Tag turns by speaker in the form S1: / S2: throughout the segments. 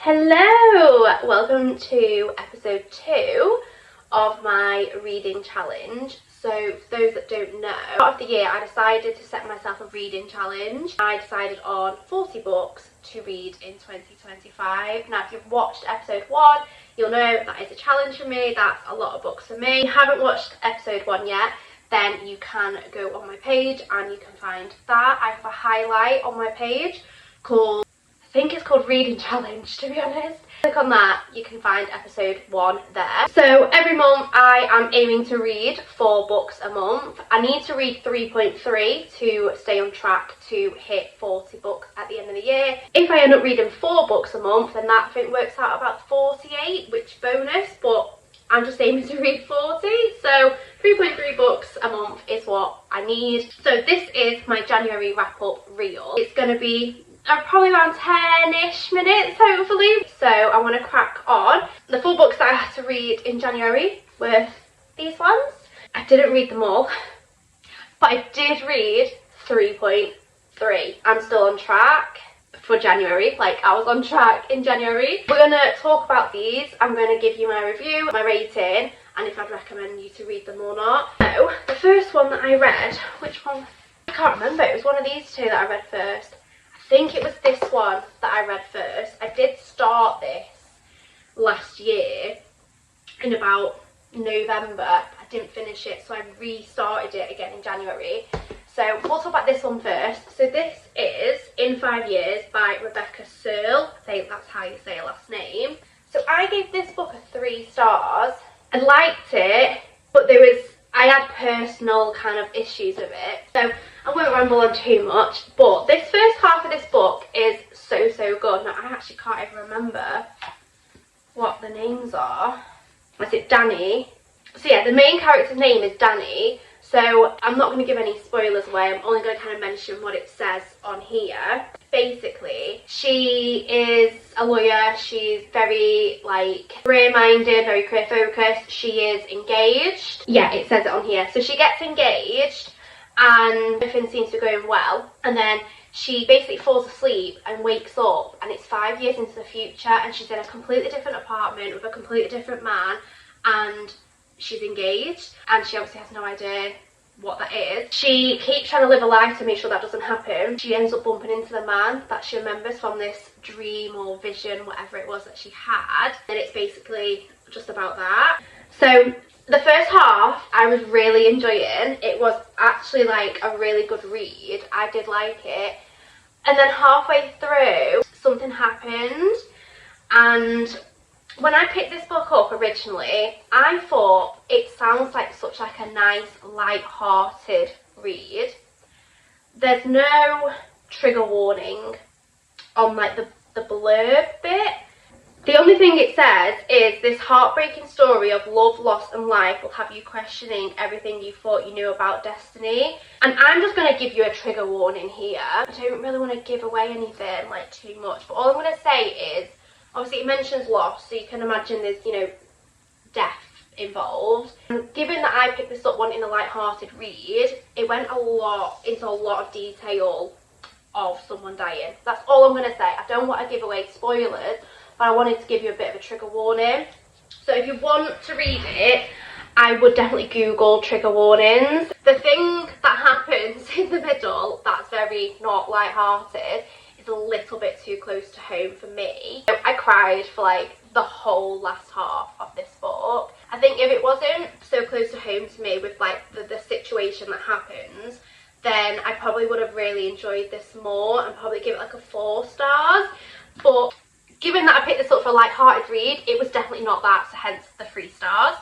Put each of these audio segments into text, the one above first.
S1: Hello! Welcome to episode 2 of my reading challenge. So for those that don't know, at the start of the year I decided to set myself a reading challenge. I decided on 40 books to read in 2025. Now if you've watched episode 1, you'll know that is a challenge for me. That's a lot of books for me. If you haven't watched episode 1 yet, then you can go on my page and you can find that. I have a highlight on my page called, I think it's called Reading Challenge, to be honest. Click on that, you can find episode 1 there. So every month I am aiming to read 4 books a month. I need to read 3.3 to stay on track to hit 40 books at the end of the year. If I end up reading 4 books a month, then that I think works out about 48, which bonus, but I'm just aiming to read 40. So 3.3 books a month is what I need. So this is my January wrap-up reel. It's going to be probably around 10-ish minutes, hopefully. So I want to crack on. The 4 books that I had to read in January were these ones. I didn't read them all, but I did read 3.3. I'm still on track for January, like I was on track in January. We're going to talk about these. I'm going to give you my review, my rating, and if I'd recommend you to read them or not. So the first one that I read, which one? I can't remember. It was one of these two that I read first. I think it was this one that I read first. I did start this last year in about November. I didn't finish it, so I restarted it again in January. So we'll talk about this one first. So this is In 5 Years by Rebecca Searle. I think that's how you say her last name. So I gave this book a 3 stars. I liked it, but I had personal kind of issues with it. So I won't ramble on too much, but this first half of this book is so good. Now I actually can't even remember what the names are. Was it Danny? So yeah, the main character's name is Danny. So I'm not going to give any spoilers away. I'm only going to kind of mention what it says on here. Basically, she is a lawyer. She's very career-minded, very career-focused. She is engaged. Yeah, it says it on here. So she gets engaged and everything seems to be going well. And then she basically falls asleep and wakes up and it's 5 years into the future and she's in a completely different apartment with a completely different man and she's engaged and she obviously has no idea what that is. She keeps trying to live a life to make sure that doesn't happen. She ends up bumping into the man that she remembers from this dream or vision, whatever it was that she had, and it's basically just about that. So the first half I was really enjoying. It was actually like a really good read. I did like it, and then halfway through something happened, and when I picked this book up originally, I thought it sounds like such like a nice, light-hearted read. There's no trigger warning on like the blurb bit. The only thing it says is this heartbreaking story of love, loss and life will have you questioning everything you thought you knew about destiny. And I'm just going to give you a trigger warning here. I don't really want to give away anything like too much, but all I'm going to say is, obviously it mentions loss, so you can imagine there's, you know, death involved. And given that I picked this up wanting a light-hearted read, it went into a lot of detail of someone dying. That's all I'm going to say. I don't want to give away spoilers, but I wanted to give you a bit of a trigger warning. So if you want to read it, I would definitely Google trigger warnings. The thing that happens in the middle that's very not light-hearted is a little bit too close to home for me. I cried for like the whole last half of this book. I think if it wasn't so close to home to me with like the situation that happens, then I probably would have really enjoyed this more and probably give it like a 4 stars. But given that I picked this up for a light-hearted read, it was definitely not that, so hence the 3 stars.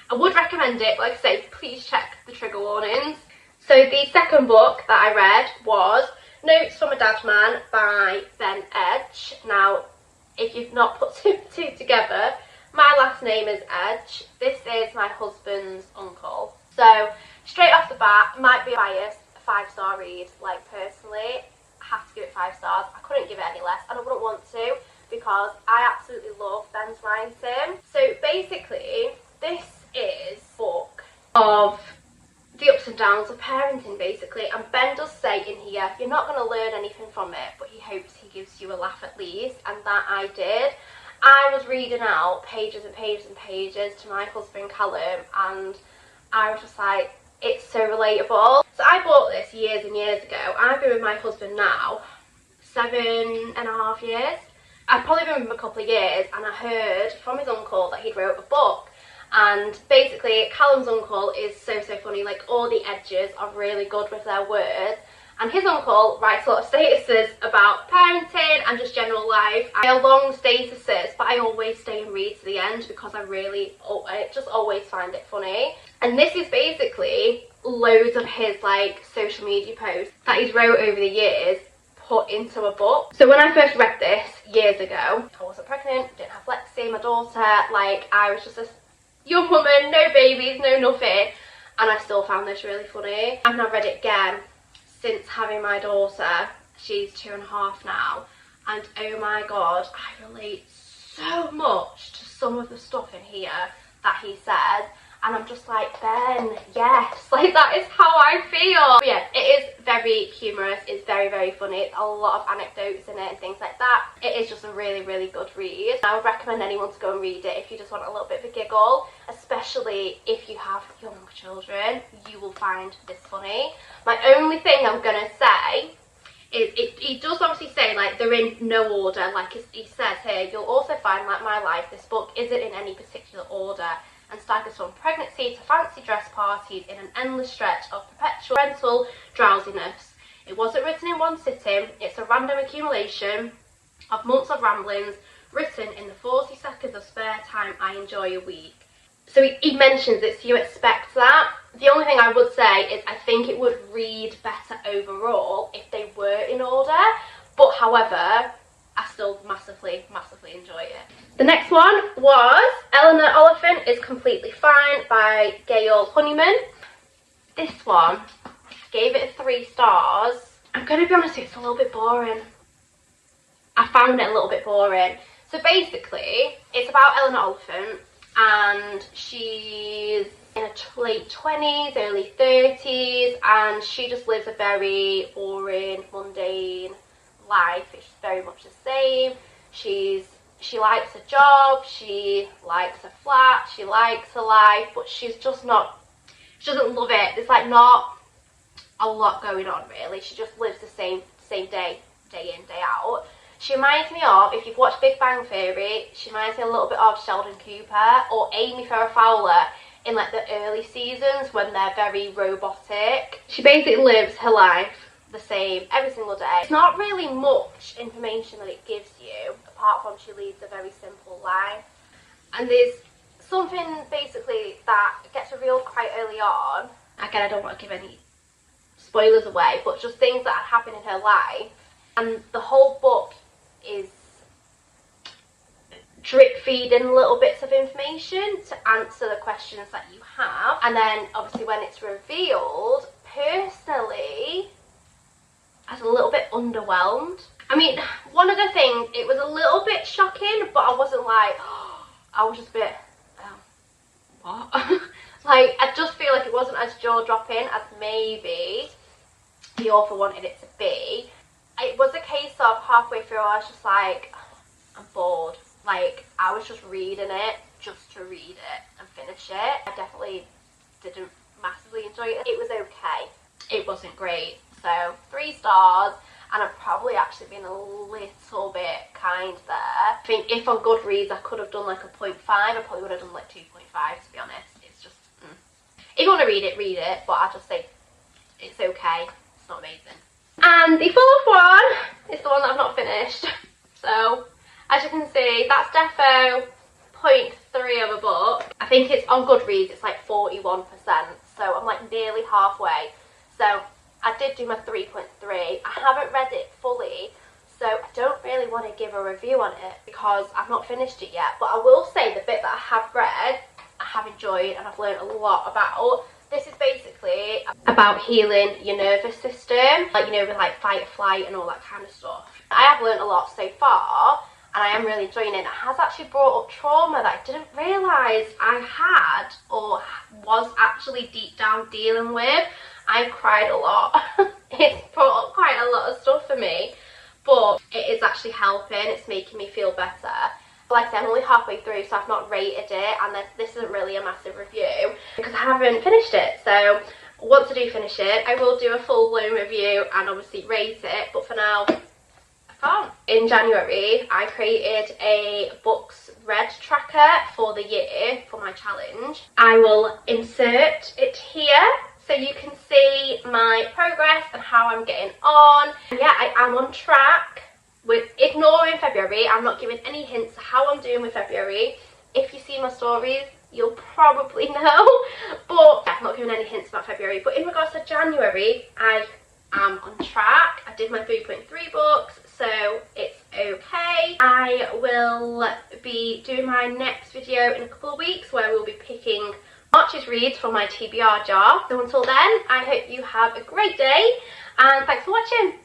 S1: I would recommend it, but like I say, please check the trigger warnings. So the second book that I read was Notes from a Dad Man by Ben Edge. Now, if you've not put 2 and 2 together, my last name is Edge. This is my husband's uncle. So, straight off the bat, might be biased, a 5-star read. Like, personally, I have to give it 5 stars. I couldn't give it any less, and I wouldn't want to, because I absolutely love Ben's writing. So, basically, this is a book of the ups and downs of parenting basically. And Ben does say in here, you're not going to learn anything from it, but he hopes he gives you a laugh at least, and that I did. I was reading out pages and pages and pages to my husband Callum, and I was just like, it's so relatable. So I bought this years and years ago. I've been with my husband now 7.5 years. I've probably been with him a couple of years, and I heard from his uncle that he'd wrote a book. And basically, Callum's uncle is so funny. Like, all the edges are really good with their words. And his uncle writes a lot of statuses about parenting and just general life. I have long statuses, but I always stay and read to the end because I just always find it funny. And this is basically loads of his like social media posts that he's wrote over the years put into a book. So when I first read this years ago, I wasn't pregnant, didn't have Lexi, my daughter, like I was just a young woman, no babies, no nothing, and I still found this really funny. I've now read it again since having my daughter. She's 2.5 now, and oh my god, I relate so much to some of the stuff in here that he says, and I'm just like, Ben, yes, like that is how I feel. But yeah, it is very humorous, it's very funny, it's a lot of anecdotes in it and things like that. It is just a really good read. I would recommend anyone to go and read it if you just want a little bit of a giggle, especially if you have young children. You will find this funny. My only thing I'm gonna say is he does obviously say like they're in no order, like he says here, you'll also find like my life, this book isn't in any particular order and staggers from pregnancy to fancy dress parties in an endless stretch of perpetual parental drowsiness. It wasn't written in one sitting, it's a random accumulation of months of ramblings written in the 40 seconds of spare time I enjoy a week. So he mentions it, so you expect that. The only thing I would say is I think it would read better overall if they were in order, but however, I still massively enjoy it. The next one was Eleanor Oliphant is Completely Fine by Gail Honeyman. This one, gave it 3 stars. I'm going to be honest, it's a little bit boring. I found it a little bit boring. So basically, it's about Eleanor Oliphant, and she's in her late 20s, early 30s, and she just lives a very boring, mundane life. It's very much the same. She likes her job, she likes her flat, she likes her life, but she's just not, she doesn't love it. There's like not a lot going on really. She just lives the same day in, day out. She reminds me of, if you've watched Big Bang Theory, she reminds me a little bit of Sheldon Cooper or Amy Farrah Fowler in like the early seasons when they're very robotic. She basically lives her life the same every single day. It's not really much information that it gives you, apart from she leads a very simple life. And there's something basically that gets revealed quite early on. Again, I don't want to give any spoilers away, but just things that had happened in her life. And the whole book is drip feeding little bits of information to answer the questions that you have. And then obviously when it's revealed, personally, I was a little bit underwhelmed. I mean, one of the things, it was a little bit shocking, but I wasn't like, oh, I was just a bit, what? Like, I just feel like it wasn't as jaw-dropping as maybe the author wanted it to be. It was a case of halfway through I was just like, I'm bored. Like, I was just reading it just to read it and finish it. I definitely didn't massively enjoy it. It was okay. It wasn't great. So 3 stars, and I've probably actually been a little bit kind there. I think if on Goodreads I could have done like a 0.5, I probably would have done like 2.5 to be honest. It's just, if you want to read it, but I'll just say it's okay, it's not amazing. And the 4th one is the one that I've not finished. So, as you can see, that's defo 0.3 of a book. I think it's on Goodreads, it's like 41%, so I'm like nearly halfway. So, I did do my 3.3. I haven't read it fully, so I don't really want to give a review on it because I've not finished it yet. But I will say the bit that I have read, I have enjoyed and I've learned a lot about. This is basically about healing your nervous system, like, you know, with like fight or flight and all that kind of stuff. I have learned a lot so far, and I am really enjoying it. It has actually brought up trauma that I didn't realise I had or was actually deep down dealing with. I've cried a lot. It's brought up quite a lot of stuff for me, but it is actually helping. It's making me feel better. Like I said, I'm only halfway through, so I've not rated it, and this isn't really a massive review because I haven't finished it. So once I do finish it, I will do a full-blown review and obviously rate it, but for now, in January, I created a books read tracker for the year for my challenge. I will insert it here so you can see my progress and how I'm getting on. And yeah, I am on track with ignoring February. I'm not giving any hints of how I'm doing with February. If you see my stories, you'll probably know, but yeah, I'm not giving any hints about February. But in regards to January, I am on track. I did my 3.3 books, so it's okay. I will be doing my next video in a couple of weeks where we'll be picking March's reads from my TBR jar. So until then, I hope you have a great day and thanks for watching.